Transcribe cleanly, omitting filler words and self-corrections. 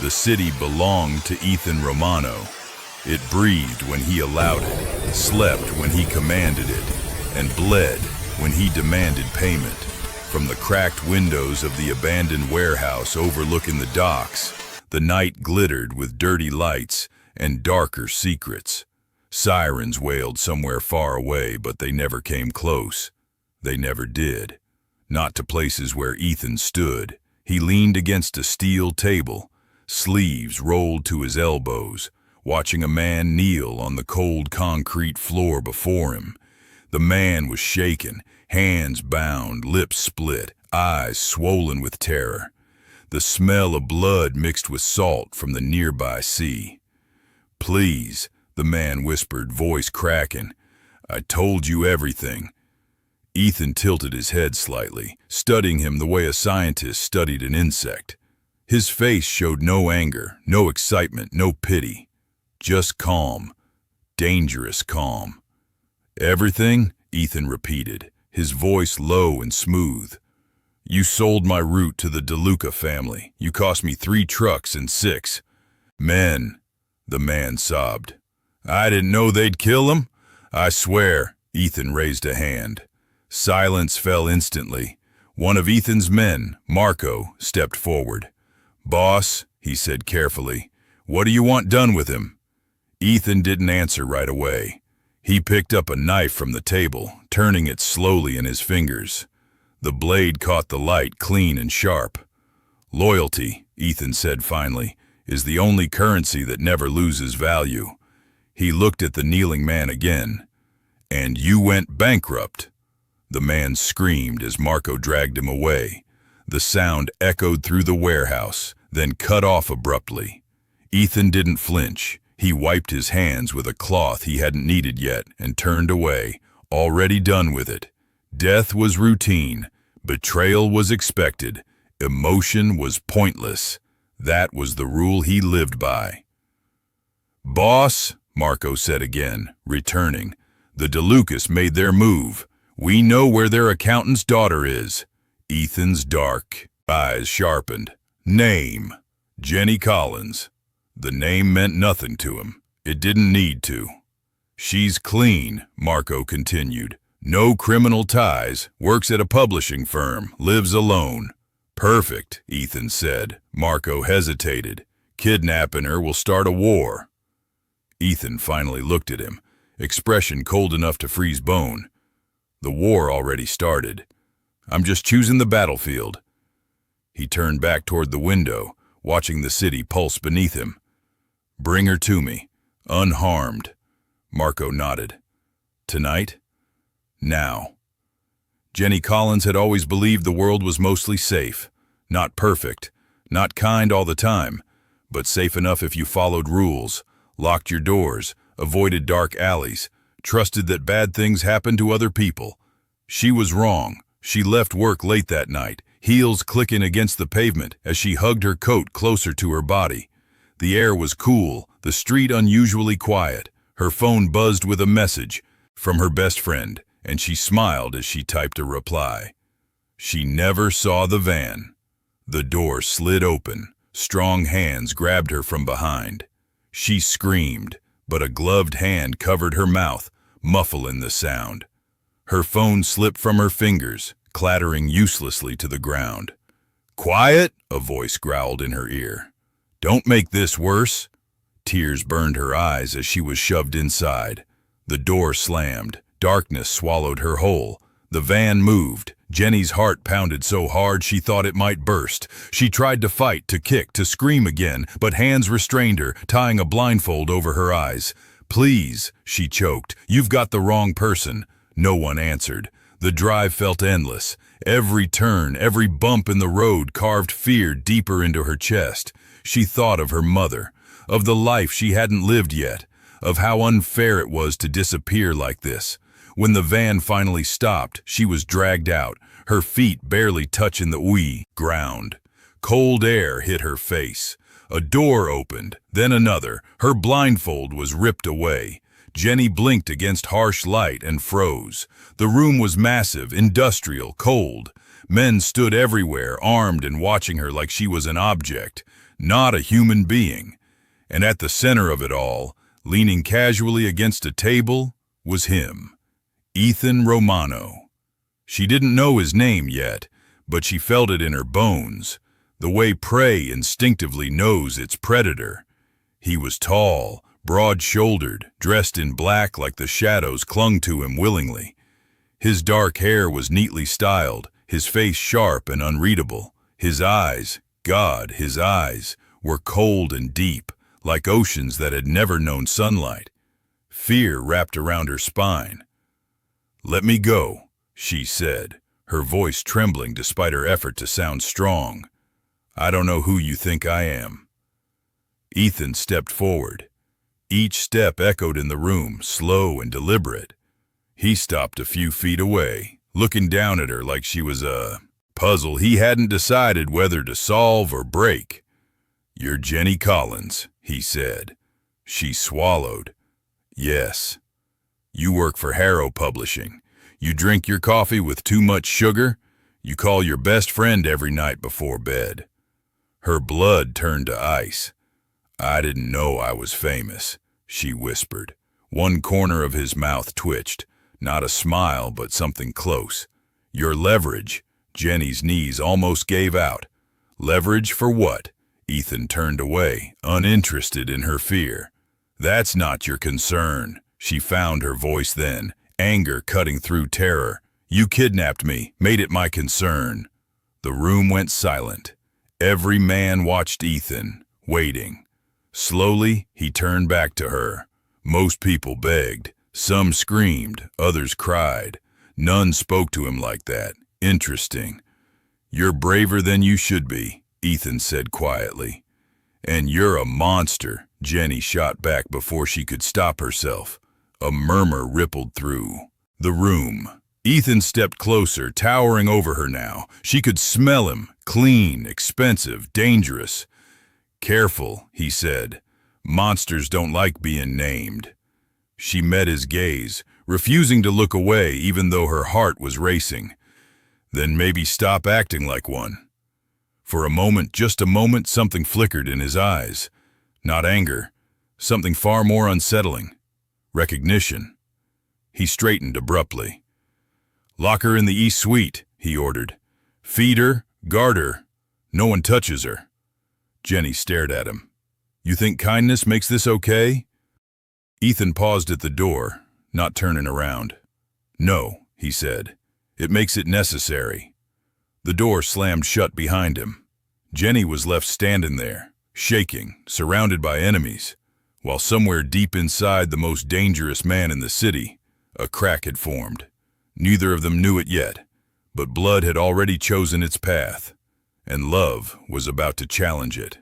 The city belonged to Ethan Romano. It breathed when he allowed it, slept when he commanded it, and bled when he demanded payment. From the cracked windows of the abandoned warehouse overlooking the docks, the night glittered with dirty lights and darker secrets. Sirens wailed somewhere far away, but they never came close. They never did. Not to places where Ethan stood. He leaned against a steel table, sleeves rolled to his elbows, watching a man kneel on the cold concrete floor before him. The man was shaken, hands bound, lips split, eyes swollen with terror. The smell of blood mixed with salt from the nearby sea. "Please," the man whispered, voice cracking. "I told you everything." Ethan tilted his head slightly, studying him the way a scientist studied an insect. His face showed no anger, no excitement, no pity. Just calm. Dangerous calm. "Everything?" Ethan repeated, his voice low and smooth. "You sold my route to the DeLuca family. You cost me 3 trucks and 6 men," the man sobbed. "I didn't know they'd kill him. I swear." Ethan raised a hand. Silence fell instantly. One of Ethan's men, Marco, stepped forward. "Boss," he said carefully, "what do you want done with him?" Ethan didn't answer right away. He picked up a knife from the table, turning it slowly in his fingers. The blade caught the light clean and sharp. "Loyalty," Ethan said finally, "is the only currency that never loses value." He looked at the kneeling man again. "And you went bankrupt." The man screamed as Marco dragged him away. The sound echoed through the warehouse, then cut off abruptly. Ethan didn't flinch. He wiped his hands with a cloth he hadn't needed yet and turned away, already done with it. Death was routine. Betrayal was expected. Emotion was pointless. That was the rule he lived by. "Boss," Marco said again, returning, "the DeLucas made their move. We know where their accountant's daughter is." Ethan's dark eyes sharpened. "Name." "Jenny Collins." The name meant nothing to him. It didn't need to. "She's clean," Marco continued. "No criminal ties, works at a publishing firm, lives alone." "Perfect," Ethan said. Marco hesitated. "Kidnapping her will start a war." Ethan finally looked at him, expression cold enough to freeze bone. "The war already started. I'm just choosing the battlefield." He turned back toward the window, watching the city pulse beneath him. "Bring her to me, unharmed." Marco nodded. "Tonight?" "Now." Jenny Collins had always believed the world was mostly safe. Not perfect, not kind all the time, but safe enough if you followed rules, locked your doors, avoided dark alleys, trusted that bad things happened to other people. She was wrong. She left work late that night, heels clicking against the pavement as she hugged her coat closer to her body. The air was cool, the street unusually quiet. Her phone buzzed with a message from her best friend, and she smiled as she typed a reply. She never saw the van. The door slid open. Strong hands grabbed her from behind. She screamed, but a gloved hand covered her mouth, muffling the sound. Her phone slipped from her fingers, clattering uselessly to the ground. "Quiet," a voice growled in her ear. "Don't make this worse." Tears burned her eyes as she was shoved inside. The door slammed. Darkness swallowed her whole. The van moved. Jenny's heart pounded so hard she thought it might burst. She tried to fight, to kick, to scream again, but hands restrained her, tying a blindfold over her eyes. "Please," she choked, "you've got the wrong person." No one answered. The drive felt endless. Every turn, every bump in the road carved fear deeper into her chest. She thought of her mother, of the life she hadn't lived yet, of how unfair it was to disappear like this. When the van finally stopped, she was dragged out, her feet barely touching the ground. Cold air hit her face. A door opened, then another. Her blindfold was ripped away. Jenny blinked against harsh light and froze. The room was massive, industrial, cold. Men stood everywhere, armed and watching her like she was an object. not a human being. And at the center of it all, leaning casually against a table, was him, Ethan Romano. She didn't know his name yet, but she felt it in her bones, the way prey instinctively knows its predator. He was tall, broad-shouldered, dressed in black like the shadows clung to him willingly. His dark hair was neatly styled, his face sharp and unreadable. His eyes, God, his eyes, were cold and deep, like oceans that had never known sunlight. Fear wrapped around her spine. "Let me go," she said, her voice trembling despite her effort to sound strong. "I don't know who you think I am." Ethan stepped forward. Each step echoed in the room, slow and deliberate. He stopped a few feet away, looking down at her like she was a puzzle he hadn't decided whether to solve or break. "You're Jenny Collins," he said. She swallowed. "Yes." "You work for Harrow Publishing. You drink your coffee with too much sugar. You call your best friend every night before bed." Her blood turned to ice. "I didn't know I was famous," she whispered. One corner of his mouth twitched. Not a smile, but something close. "Your leverage." Jenny's knees almost gave out. "Leverage for what?" Ethan turned away, uninterested in her fear. "That's not your concern." She found her voice then, anger cutting through terror. "You kidnapped me, made it my concern." The room went silent. Every man watched Ethan, waiting. Slowly, he turned back to her. Most people begged. Some screamed, others cried. None spoke to him like that. Interesting. "You're braver than you should be," Ethan said quietly. "And you're a monster," Jenny shot back before she could stop herself. A murmur rippled through the room. Ethan stepped closer, towering over her now. She could smell him, clean, expensive, dangerous. "Careful," he said. "Monsters don't like being named." She met his gaze, refusing to look away even though her heart was racing. "Then maybe stop acting like one." For a moment, just a moment, something flickered in his eyes. Not anger, something far more unsettling. Recognition. He straightened abruptly. "Lock her in the East Suite," he ordered. "Feed her, guard her. No one touches her." Jenny stared at him. "You think kindness makes this okay?" Ethan paused at the door, not turning around. "No," he said. "It makes it necessary." The door slammed shut behind him. Jenny was left standing there, shaking, surrounded by enemies, while somewhere deep inside the most dangerous man in the city, a crack had formed. Neither of them knew it yet, but blood had already chosen its path, and love was about to challenge it.